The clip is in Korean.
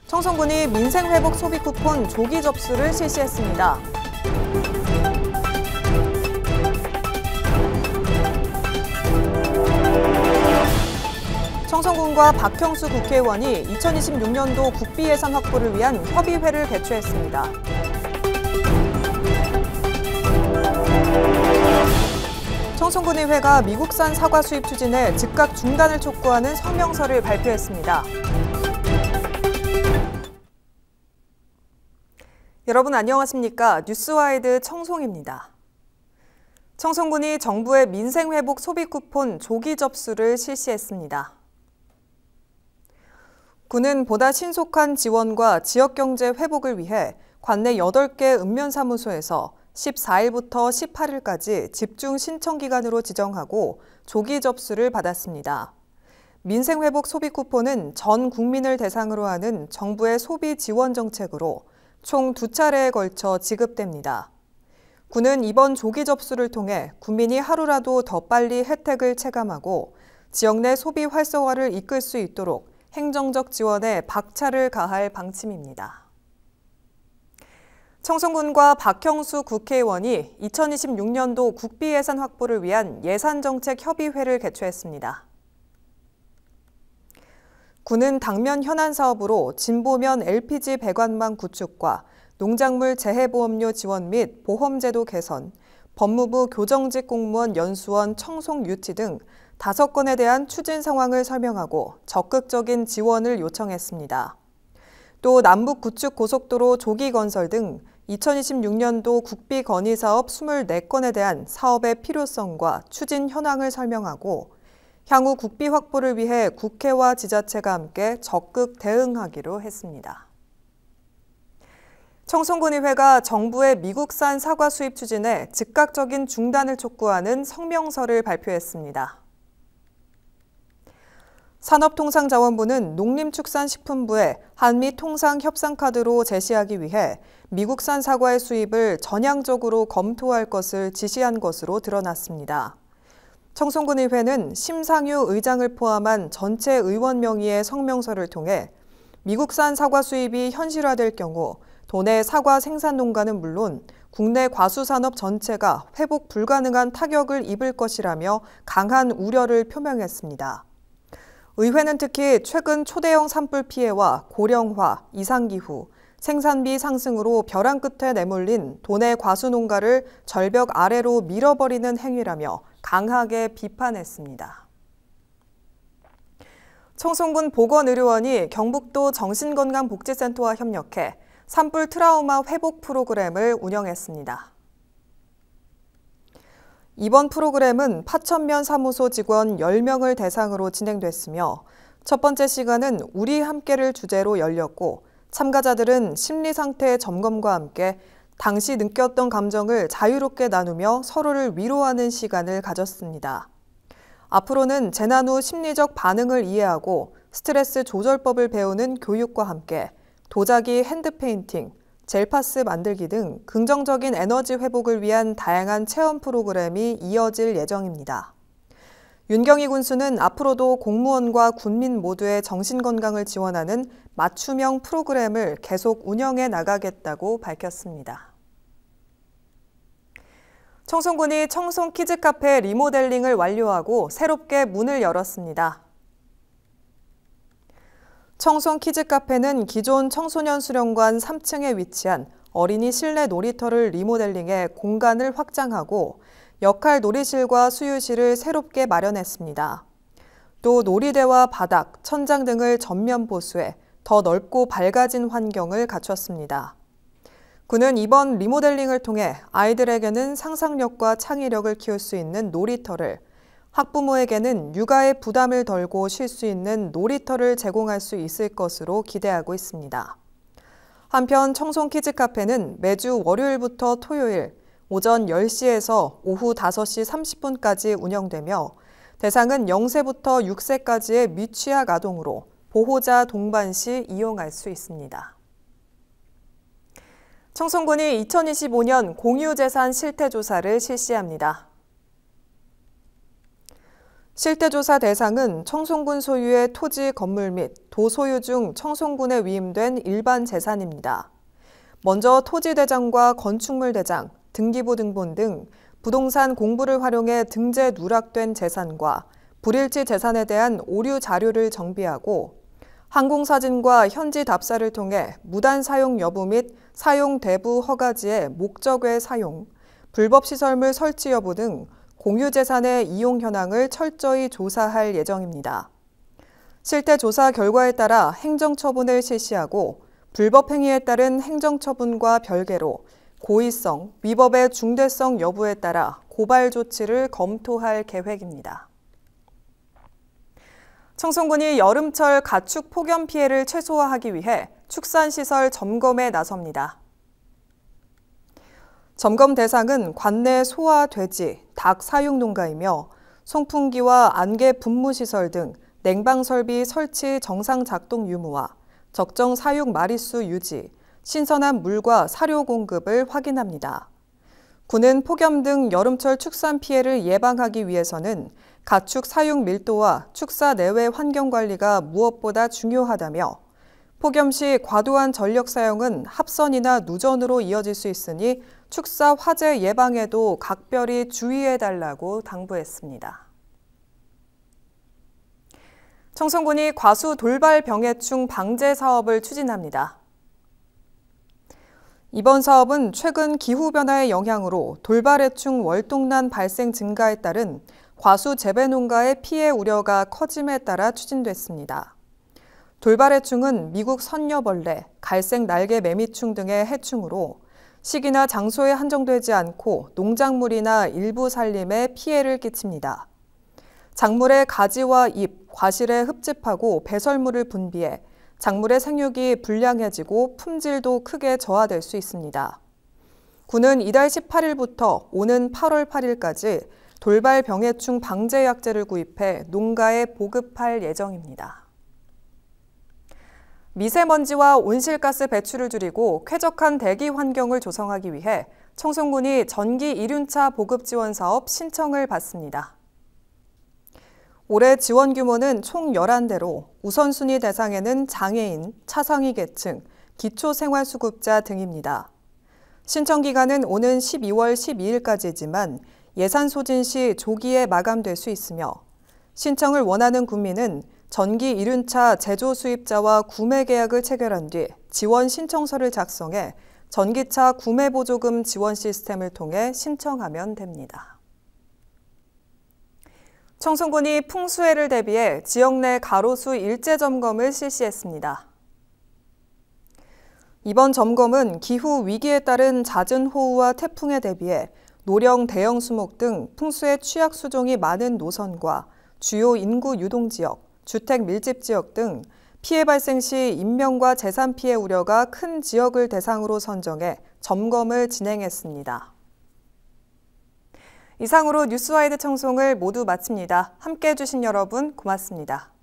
청송군이 민생회복 소비 쿠폰 조기 접수를 실시했습니다. 청송군과 박형수 국회의원이 2026년도 국비 예산 확보를 위한 협의회를 개최했습니다. 청송군의회가 미국산 사과 수입 추진에 즉각 중단을 촉구하는 성명서를 발표했습니다. 여러분 안녕하십니까? 뉴스와이드 청송입니다. 청송군이 정부의 민생회복 소비 쿠폰 조기 접수를 실시했습니다. 군은 보다 신속한 지원과 지역경제 회복을 위해 관내 8개 읍면사무소에서 14일부터 18일까지 집중 신청 기간으로 지정하고 조기 접수를 받았습니다. 민생회복 소비 쿠폰은 전 국민을 대상으로 하는 정부의 소비 지원 정책으로 총 2차례에 걸쳐 지급됩니다. 군은 이번 조기 접수를 통해 국민이 하루라도 더 빨리 혜택을 체감하고 지역 내 소비 활성화를 이끌 수 있도록 행정적 지원에 박차를 가할 방침입니다. 청송군과 박형수 국회의원이 2026년도 국비 예산 확보를 위한 예산정책 협의회를 개최했습니다. 군은 당면 현안 사업으로 진보면 LPG 배관망 구축과 농작물 재해보험료 지원 및 보험제도 개선, 법무부 교정직 공무원 연수원 청송 유치 등 5건에 대한 추진 상황을 설명하고 적극적인 지원을 요청했습니다. 또 남북 구축 고속도로 조기 건설 등 2026년도 국비 건의 사업 24건에 대한 사업의 필요성과 추진 현황을 설명하고 향후 국비 확보를 위해 국회와 지자체가 함께 적극 대응하기로 했습니다. 청송군의회가 정부의 미국산 사과 수입 추진에 즉각적인 중단을 촉구하는 성명서를 발표했습니다. 산업통상자원부는 농림축산식품부에 한미통상협상카드로 제시하기 위해 미국산 사과의 수입을 전향적으로 검토할 것을 지시한 것으로 드러났습니다. 청송군의회는 심상유 의장을 포함한 전체 의원 명의의 성명서를 통해 미국산 사과 수입이 현실화될 경우 도내 사과 생산 농가는 물론 국내 과수산업 전체가 회복 불가능한 타격을 입을 것이라며 강한 우려를 표명했습니다. 의회는 특히 최근 초대형 산불 피해와 고령화, 이상기후, 생산비 상승으로 벼랑 끝에 내몰린 도내 과수농가를 절벽 아래로 밀어버리는 행위라며 강하게 비판했습니다. 청송군 보건의료원이 경북도 정신건강복지센터와 협력해 산불 트라우마 회복 프로그램을 운영했습니다. 이번 프로그램은 파천면 사무소 직원 10명을 대상으로 진행됐으며 첫 번째 시간은 우리 함께를 주제로 열렸고 참가자들은 심리 상태 점검과 함께 당시 느꼈던 감정을 자유롭게 나누며 서로를 위로하는 시간을 가졌습니다. 앞으로는 재난 후 심리적 반응을 이해하고 스트레스 조절법을 배우는 교육과 함께 도자기 핸드페인팅, 젤파스 만들기 등 긍정적인 에너지 회복을 위한 다양한 체험 프로그램이 이어질 예정입니다. 윤경희 군수는 앞으로도 공무원과 군민 모두의 정신건강을 지원하는 맞춤형 프로그램을 계속 운영해 나가겠다고 밝혔습니다. 청송군이 청송 키즈카페 리모델링을 완료하고 새롭게 문을 열었습니다. 청송 키즈카페는 기존 청소년 수련관 3층에 위치한 어린이 실내 놀이터를 리모델링해 공간을 확장하고 역할 놀이실과 수유실을 새롭게 마련했습니다. 또 놀이대와 바닥, 천장 등을 전면 보수해 더 넓고 밝아진 환경을 갖췄습니다. 군은 이번 리모델링을 통해 아이들에게는 상상력과 창의력을 키울 수 있는 놀이터를, 학부모에게는 육아의 부담을 덜고 쉴 수 있는 놀이터를 제공할 수 있을 것으로 기대하고 있습니다. 한편 청송 키즈카페는 매주 월요일부터 토요일 오전 10시에서 오후 5시 30분까지 운영되며 대상은 0세부터 6세까지의 미취학 아동으로 보호자 동반 시 이용할 수 있습니다. 청송군이 2025년 공유재산 실태조사를 실시합니다. 실태조사 대상은 청송군 소유의 토지, 건물 및 도 소유 중 청송군에 위임된 일반 재산입니다. 먼저 토지대장과 건축물대장, 등기부등본 등 부동산 공부를 활용해 등재 누락된 재산과 불일치 재산에 대한 오류 자료를 정비하고 항공사진과 현지 답사를 통해 무단 사용 여부 및 사용 대부 허가지의 목적 외 사용, 불법 시설물 설치 여부 등 공유재산의 이용 현황을 철저히 조사할 예정입니다. 실태조사 결과에 따라 행정처분을 실시하고 불법 행위에 따른 행정처분과 별개로 고의성, 위법의 중대성 여부에 따라 고발 조치를 검토할 계획입니다. 청송군이 여름철 가축 폭염 피해를 최소화하기 위해 축산시설 점검에 나섭니다. 점검 대상은 관내 소와 돼지, 닭 사육 농가이며 송풍기와 안개 분무시설 등 냉방 설비 설치 정상 작동 유무와 적정 사육 마리수 유지, 신선한 물과 사료 공급을 확인합니다. 군은 폭염 등 여름철 축산 피해를 예방하기 위해서는 가축 사육 밀도와 축사 내외 환경 관리가 무엇보다 중요하다며 폭염 시 과도한 전력 사용은 합선이나 누전으로 이어질 수 있으니 축사 화재 예방에도 각별히 주의해달라고 당부했습니다. 청송군이 과수 돌발 병해충 방제 사업을 추진합니다. 이번 사업은 최근 기후변화의 영향으로 돌발해충 월동난 발생 증가에 따른 과수 재배 농가의 피해 우려가 커짐에 따라 추진됐습니다. 돌발해충은 미국 선녀벌레, 갈색 날개 매미충 등의 해충으로 시기나 장소에 한정되지 않고 농작물이나 일부 산림에 피해를 끼칩니다. 작물의 가지와 잎, 과실에 흡집하고 배설물을 분비해 작물의 생육이 불량해지고 품질도 크게 저하될 수 있습니다. 군은 이달 18일부터 오는 8월 8일까지 돌발 병해충 방제 약제를 구입해 농가에 보급할 예정입니다. 미세먼지와 온실가스 배출을 줄이고 쾌적한 대기 환경을 조성하기 위해 청송군이 전기 이륜차 보급 지원 사업 신청을 받습니다. 올해 지원 규모는 총 11대로 우선순위 대상에는 장애인, 차상위 계층, 기초생활수급자 등입니다. 신청 기간은 오는 12월 12일까지이지만 예산 소진 시 조기에 마감될 수 있으며 신청을 원하는 국민은 전기 이륜차 제조 수입자와 구매 계약을 체결한 뒤 지원 신청서를 작성해 전기차 구매 보조금 지원 시스템을 통해 신청하면 됩니다. 청송군이 풍수해를 대비해 지역 내 가로수 일제 점검을 실시했습니다. 이번 점검은 기후 위기에 따른 잦은 호우와 태풍에 대비해 노령 대형 수목 등 풍수의 취약 수종이 많은 노선과 주요 인구 유동 지역, 주택 밀집 지역 등 피해 발생 시 인명과 재산 피해 우려가 큰 지역을 대상으로 선정해 점검을 진행했습니다. 이상으로 뉴스와이드 청송을 모두 마칩니다. 함께해 주신 여러분 고맙습니다.